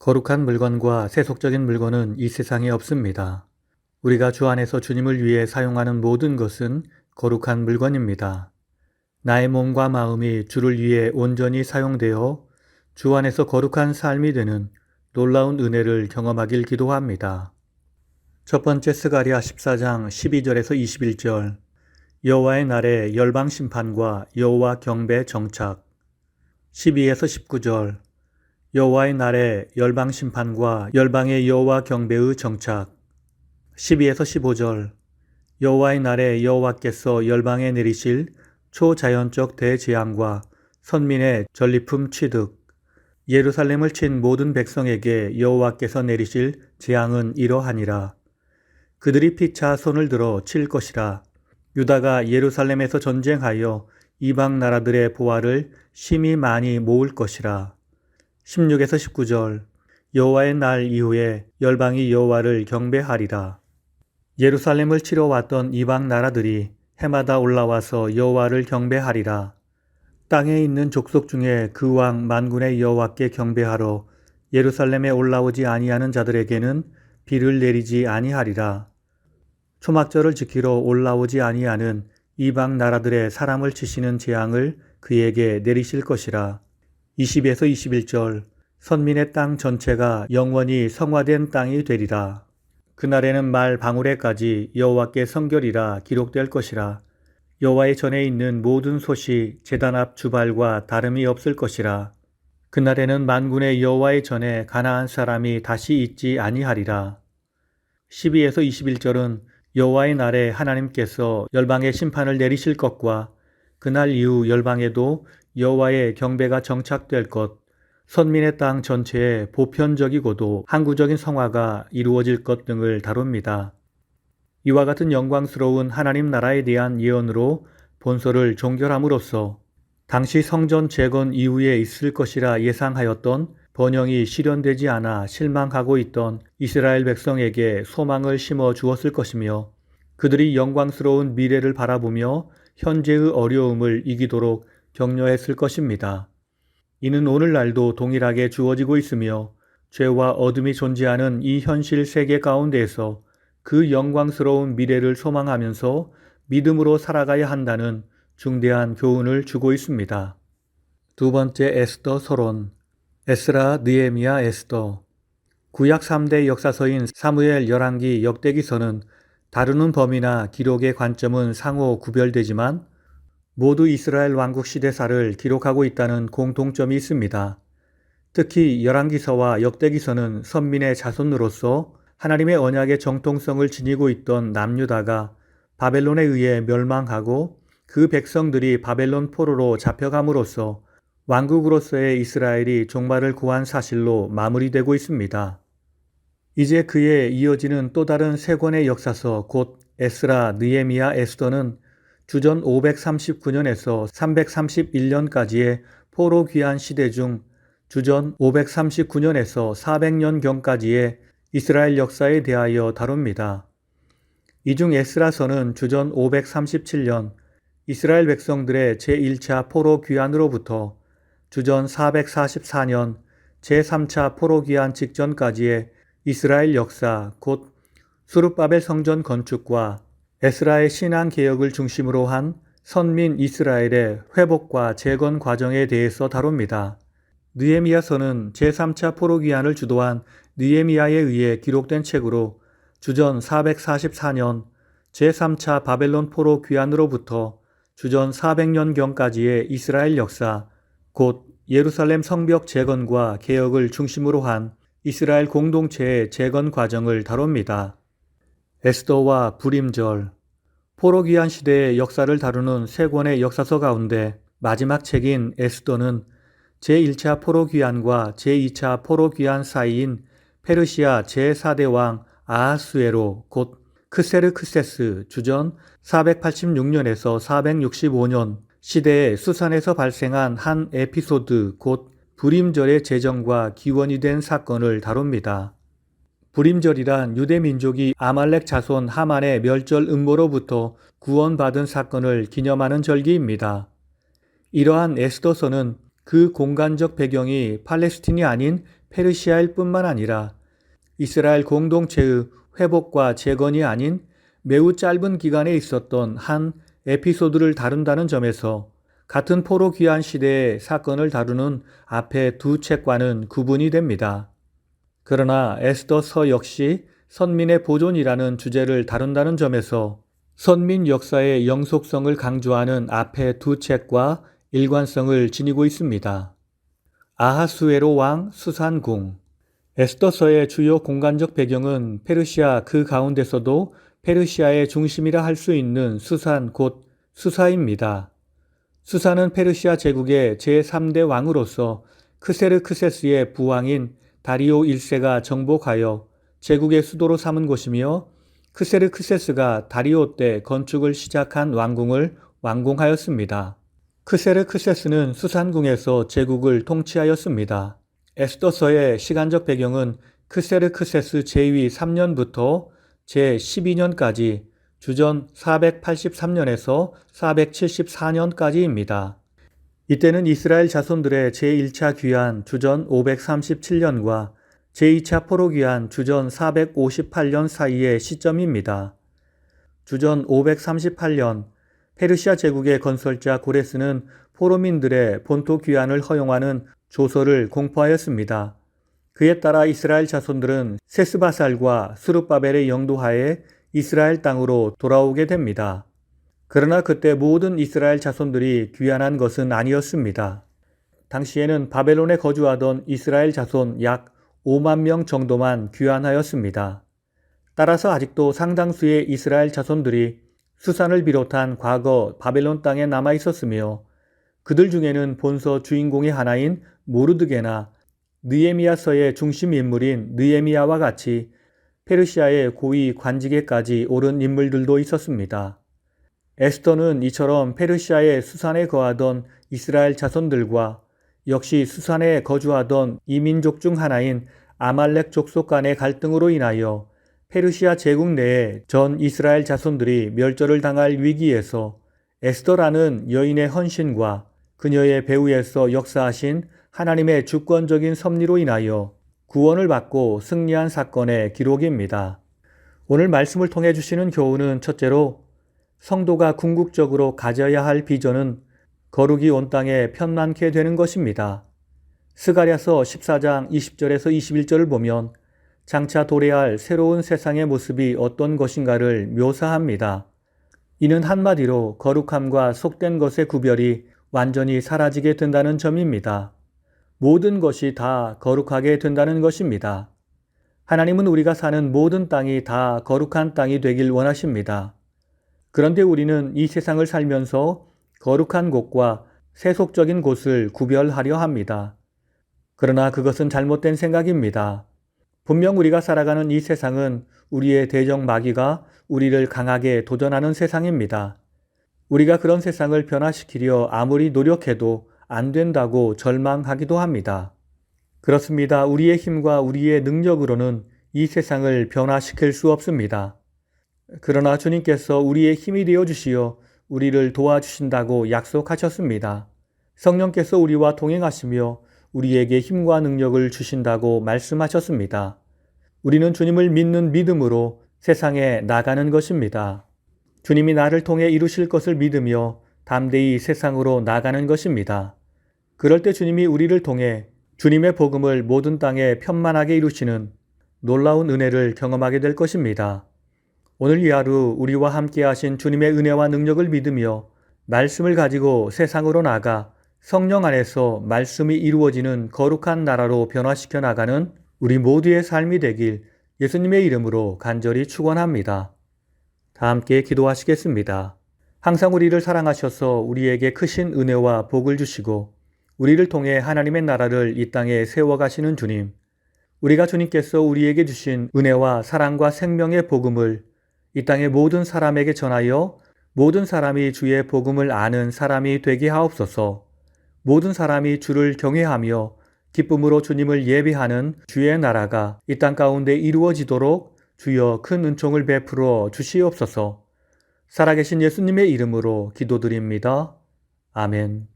거룩한 물건과 세속적인 물건은 이 세상에 없습니다. 우리가 주 안에서 주님을 위해 사용하는 모든 것은 거룩한 물건입니다. 나의 몸과 마음이 주를 위해 온전히 사용되어 주 안에서 거룩한 삶이 되는 놀라운 은혜를 경험하길 기도합니다. 첫 번째 스가랴 14장 12절에서 21절 여호와의 날에 열방 심판과 여호와 경배 정착 12에서 19절 여호와의 날에 열방 심판과 열방의 여호와 경배의 정착 12에서 15절 여호와의 날에 여호와께서 열방에 내리실 초자연적 대재앙과 선민의 전리품 취득 예루살렘을 친 모든 백성에게 여호와께서 내리실 재앙은 이러하니라. 그들이 피차 손을 들어 칠 것이라. 유다가 예루살렘에서 전쟁하여 이방 나라들의 보화를 심히 많이 모을 것이라. 16에서 19절 여호와의 날 이후에 열방이 여호와를 경배하리라. 예루살렘을 치러 왔던 이방 나라들이 해마다 올라와서 여호와를 경배하리라. 땅에 있는 족속 중에 그 왕 만군의 여호와께 경배하러 예루살렘에 올라오지 아니하는 자들에게는 비를 내리지 아니하리라. 초막절을 지키러 올라오지 아니하는 이방 나라들의 사람을 치시는 재앙을 그에게 내리실 것이라. 20에서 21절 선민의 땅 전체가 영원히 성화된 땅이 되리라. 그날에는 말 방울에까지 여호와께 성결이라 기록될 것이라. 여호와의 전에 있는 모든 솥이 제단 앞 주발과 다름이 없을 것이라. 그날에는 만군의 여호와의 전에 가나안 사람이 다시 있지 아니하리라. 12에서 21절은 여호와의 날에 하나님께서 열방의 심판을 내리실 것과 그날 이후 열방에도 여호와의 경배가 정착될 것, 선민의 땅 전체에 보편적이고도 항구적인 성화가 이루어질 것 등을 다룹니다. 이와 같은 영광스러운 하나님 나라에 대한 예언으로 본서를 종결함으로써 당시 성전 재건 이후에 있을 것이라 예상하였던 번영이 실현되지 않아 실망하고 있던 이스라엘 백성에게 소망을 심어 주었을 것이며 그들이 영광스러운 미래를 바라보며 현재의 어려움을 이기도록 격려했을 것입니다. 이는 오늘날도 동일하게 주어지고 있으며 죄와 어둠이 존재하는 이 현실 세계 가운데에서 그 영광스러운 미래를 소망하면서 믿음으로 살아가야 한다는 중대한 교훈을 주고 있습니다. 두 번째 에스더 서론 에스라, 느헤미야, 에스더 구약 3대 역사서인 사무엘, 열왕기, 역대기서는 다루는 범위나 기록의 관점은 상호 구별되지만 모두 이스라엘 왕국 시대사를 기록하고 있다는 공통점이 있습니다. 특히 열왕기서와 역대기서는 선민의 자손으로서 하나님의 언약의 정통성을 지니고 있던 남유다가 바벨론에 의해 멸망하고 그 백성들이 바벨론 포로로 잡혀감으로써 왕국으로서의 이스라엘이 종말을 구한 사실로 마무리되고 있습니다. 이제 그에 이어지는 또 다른 세 권의 역사서 곧 에스라, 느헤미야, 에스더는 주전 539년에서 331년까지의 포로 귀환 시대 중 주전 539년에서 400년경까지의 이스라엘 역사에 대하여 다룹니다. 이 중 에스라서는 주전 537년 이스라엘 백성들의 제1차 포로 귀환으로부터 주전 444년 제3차 포로 귀환 직전까지의 이스라엘 역사 곧 수룹바벨 성전 건축과 에스라의 신앙 개혁을 중심으로 한 선민 이스라엘의 회복과 재건 과정에 대해서 다룹니다. 느헤미야서는 제3차 포로 귀환을 주도한 느헤미야에 의해 기록된 책으로 주전 444년 제3차 바벨론 포로 귀환으로부터 주전 400년경까지의 이스라엘 역사 곧 예루살렘 성벽 재건과 개혁을 중심으로 한 이스라엘 공동체의 재건 과정을 다룹니다. 에스더와 불임절 포로 귀환 시대의 역사를 다루는 세 권의 역사서 가운데 마지막 책인 에스더는 제1차 포로 귀환과 제2차 포로 귀환 사이인 페르시아 제4대 왕 아하수에로 곧 크세르크세스 주전 486년에서 465년 시대의 수산에서 발생한 한 에피소드 곧 불임절의 제정과 기원이 된 사건을 다룹니다. 불임절이란 유대 민족이 아말렉 자손 하만의 멸절 음모로부터 구원받은 사건을 기념하는 절기입니다. 이러한 에스더서는 그 공간적 배경이 팔레스틴이 아닌 페르시아일 뿐만 아니라 이스라엘 공동체의 회복과 재건이 아닌 매우 짧은 기간에 있었던 한 에피소드를 다룬다는 점에서 같은 포로 귀환 시대의 사건을 다루는 앞에 두 책과는 구분이 됩니다. 그러나 에스더서 역시 선민의 보존이라는 주제를 다룬다는 점에서 선민 역사의 영속성을 강조하는 앞에 두 책과 일관성을 지니고 있습니다. 아하수에로 왕 수산궁. 에스더서의 주요 공간적 배경은 페르시아 그 가운데서도 페르시아의 중심이라 할 수 있는 수산 곧 수사입니다. 수사는 페르시아 제국의 제3대 왕으로서 크세르크세스의 부왕인 다리오 1세가 정복하여 제국의 수도로 삼은 곳이며 크세르크세스가 다리오 때 건축을 시작한 왕궁을 완공하였습니다. 크세르크세스는 수산궁에서 제국을 통치하였습니다. 에스더서의 시간적 배경은 크세르크세스 제위 3년부터 제12년까지 주전 483년에서 474년까지입니다. 이때는 이스라엘 자손들의 제1차 귀환 주전 537년과 제2차 포로 귀환 주전 458년 사이의 시점입니다. 주전 538년 페르시아 제국의 건설자 고레스는 포로민들의 본토 귀환을 허용하는 조서를 공포하였습니다. 그에 따라 이스라엘 자손들은 세스바살과 스룹바벨의 영도하에 이스라엘 땅으로 돌아오게 됩니다. 그러나 그때 모든 이스라엘 자손들이 귀환한 것은 아니었습니다. 당시에는 바벨론에 거주하던 이스라엘 자손 약 5만 명 정도만 귀환하였습니다. 따라서 아직도 상당수의 이스라엘 자손들이 수산을 비롯한 과거 바벨론 땅에 남아 있었으며 그들 중에는 본서 주인공의 하나인 모르드게나 느헤미야서의 중심 인물인 느헤미야와 같이 페르시아의 고위 관직에까지 오른 인물들도 있었습니다. 에스더는 이처럼 페르시아의 수산에 거하던 이스라엘 자손들과 역시 수산에 거주하던 이민족 중 하나인 아말렉 족속 간의 갈등으로 인하여 페르시아 제국 내에 전 이스라엘 자손들이 멸절을 당할 위기에서 에스더라는 여인의 헌신과 그녀의 배후에서 역사하신 하나님의 주권적인 섭리로 인하여 구원을 받고 승리한 사건의 기록입니다. 오늘 말씀을 통해 주시는 교훈은 첫째로 성도가 궁극적으로 가져야 할 비전은 거룩이 온 땅에 편만케 되는 것입니다. 스가랴서 14장 20절에서 21절을 보면 장차 도래할 새로운 세상의 모습이 어떤 것인가를 묘사합니다. 이는 한마디로 거룩함과 속된 것의 구별이 완전히 사라지게 된다는 점입니다. 모든 것이 다 거룩하게 된다는 것입니다. 하나님은 우리가 사는 모든 땅이 다 거룩한 땅이 되길 원하십니다. 그런데 우리는 이 세상을 살면서 거룩한 곳과 세속적인 곳을 구별하려 합니다. 그러나 그것은 잘못된 생각입니다. 분명 우리가 살아가는 이 세상은 우리의 대적 마귀가 우리를 강하게 도전하는 세상입니다. 우리가 그런 세상을 변화시키려 아무리 노력해도 안 된다고 절망하기도 합니다. 그렇습니다. 우리의 힘과 우리의 능력으로는 이 세상을 변화시킬 수 없습니다. 그러나 주님께서 우리의 힘이 되어 주시어 우리를 도와주신다고 약속하셨습니다. 성령께서 우리와 동행하시며 우리에게 힘과 능력을 주신다고 말씀하셨습니다. 우리는 주님을 믿는 믿음으로 세상에 나가는 것입니다. 주님이 나를 통해 이루실 것을 믿으며 담대히 세상으로 나가는 것입니다. 그럴 때 주님이 우리를 통해 주님의 복음을 모든 땅에 편만하게 이루시는 놀라운 은혜를 경험하게 될 것입니다. 오늘 이 하루 우리와 함께 하신 주님의 은혜와 능력을 믿으며 말씀을 가지고 세상으로 나가 성령 안에서 말씀이 이루어지는 거룩한 나라로 변화시켜 나가는 우리 모두의 삶이 되길 예수님의 이름으로 간절히 축원합니다. 다 함께 기도하시겠습니다. 항상 우리를 사랑하셔서 우리에게 크신 은혜와 복을 주시고 우리를 통해 하나님의 나라를 이 땅에 세워가시는 주님, 우리가 주님께서 우리에게 주신 은혜와 사랑과 생명의 복음을 이 땅의 모든 사람에게 전하여 모든 사람이 주의 복음을 아는 사람이 되게 하옵소서. 모든 사람이 주를 경외하며 기쁨으로 주님을 예배하는 주의 나라가 이 땅 가운데 이루어지도록 주여 큰 은총을 베풀어 주시옵소서. 살아계신 예수님의 이름으로 기도드립니다. 아멘.